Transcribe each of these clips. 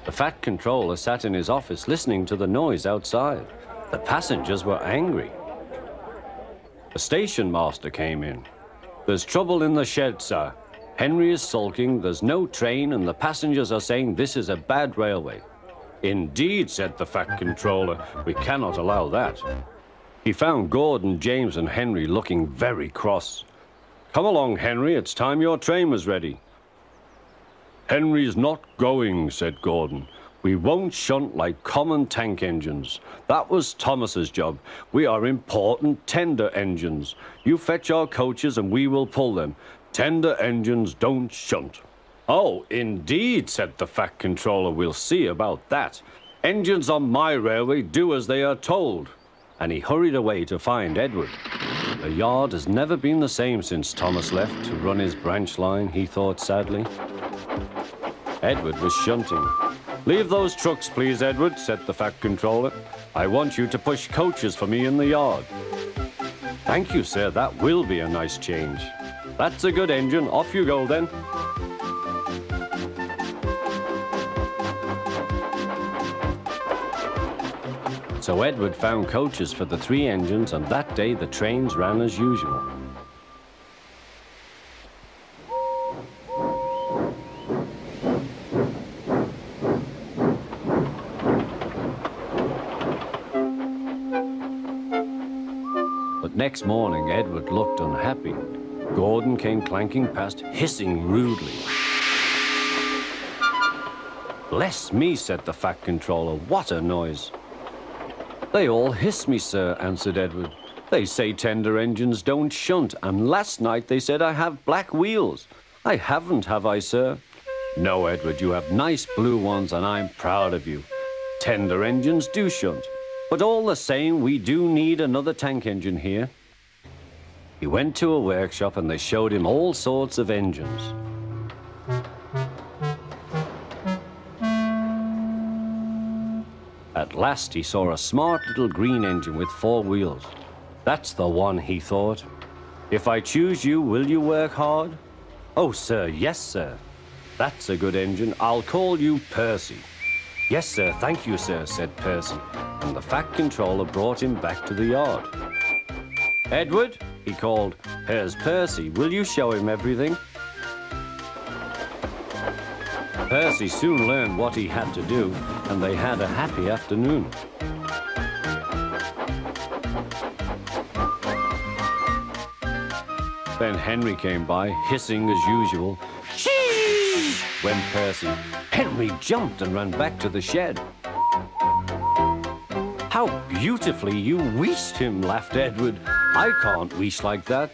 The Fat Controller sat in his office listening to the noise outside. The passengers were angry. The station master came in. "There's trouble in the shed, sir. Henry is sulking, there's no train, and the passengers are saying this is a bad railway." "Indeed," said the Fat Controller, "we cannot allow that." He found Gordon, James, and Henry looking very cross. "Come along, Henry, it's time your train was ready." "Henry's not going," said Gordon. "We won't shunt like common tank engines. That was Thomas's job. We are important tender engines. You fetch our coaches and we will pull them. Tender engines don't shunt." "Oh, indeed," said the Fat Controller. "We'll see about that. Engines on my railway do as they are told." And he hurried away to find Edward. The yard has never been the same since Thomas left to run his branch line, he thought sadly. Edward was shunting. "Leave those trucks, please, Edward," said the Fat Controller. "I want you to push coaches for me in the yard." "Thank you, sir. That will be a nice change." "That's a good engine. Off you go, then." So Edward found coaches for the 3 engines, and that day the trains ran as usual. But next morning, Edward looked unhappy. Gordon came clanking past, hissing rudely. "Bless me," said the Fat Controller, "what a noise." "They all hiss me, sir," answered Edward. "They say tender engines don't shunt, and last night they said I have black wheels. I haven't, have I, sir?" "No, Edward, you have nice blue ones, and I'm proud of you. Tender engines do shunt, but all the same, we do need another tank engine here." He went to a workshop, and they showed him all sorts of engines. At last he saw a smart little green engine with 4 wheels. "That's the one," he thought. "If I choose you, will you work hard?" "Oh, sir, yes, sir." "That's a good engine. I'll call you Percy." "Yes, sir, thank you, sir," said Percy, and the Fat Controller brought him back to the yard. "Edward," he called, "here's Percy. Will you show him everything?" Percy soon learned what he had to do, and they had a happy afternoon. Then Henry came by, hissing as usual. "Shee!" went Percy. Henry jumped and ran back to the shed. "How beautifully you wheeshed him," laughed Edward. "I can't wheesh like that."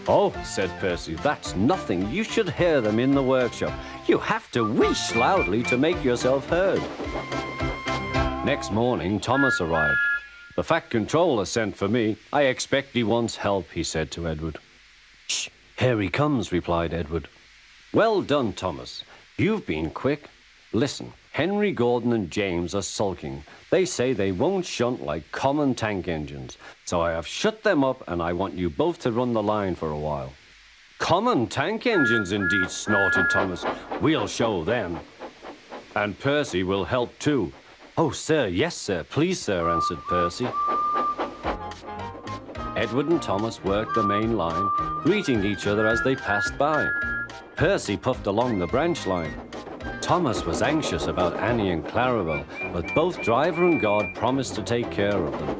"Oh," said Percy, "that's nothing. You should hear them in the workshop. You have to wheesh loudly to make yourself heard." Next morning, Thomas arrived. "The Fat Controller sent for me. I expect he wants help," he said to Edward. "Shh, here he comes," replied Edward. "Well done, Thomas. You've been quick. Listen, Henry, Gordon, and James are sulking. They say they won't shunt like common tank engines. So I have shut them up, and I want you both to run the line for a while." "Common tank engines, indeed," snorted Thomas. "We'll show them." "And Percy will help too." "Oh, sir, yes, sir. Please, sir," answered Percy. Edward and Thomas worked the main line, greeting each other as they passed by. Percy puffed along the branch line. Thomas was anxious about Annie and Clarabelle, but both driver and guard promised to take care of them.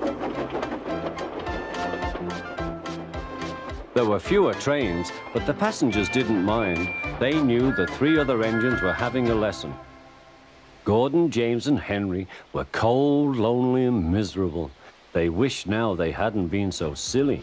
There were fewer trains, but the passengers didn't mind. They knew the 3 other engines were having a lesson. Gordon, James, and Henry were cold, lonely, and miserable. They wished now they hadn't been so silly.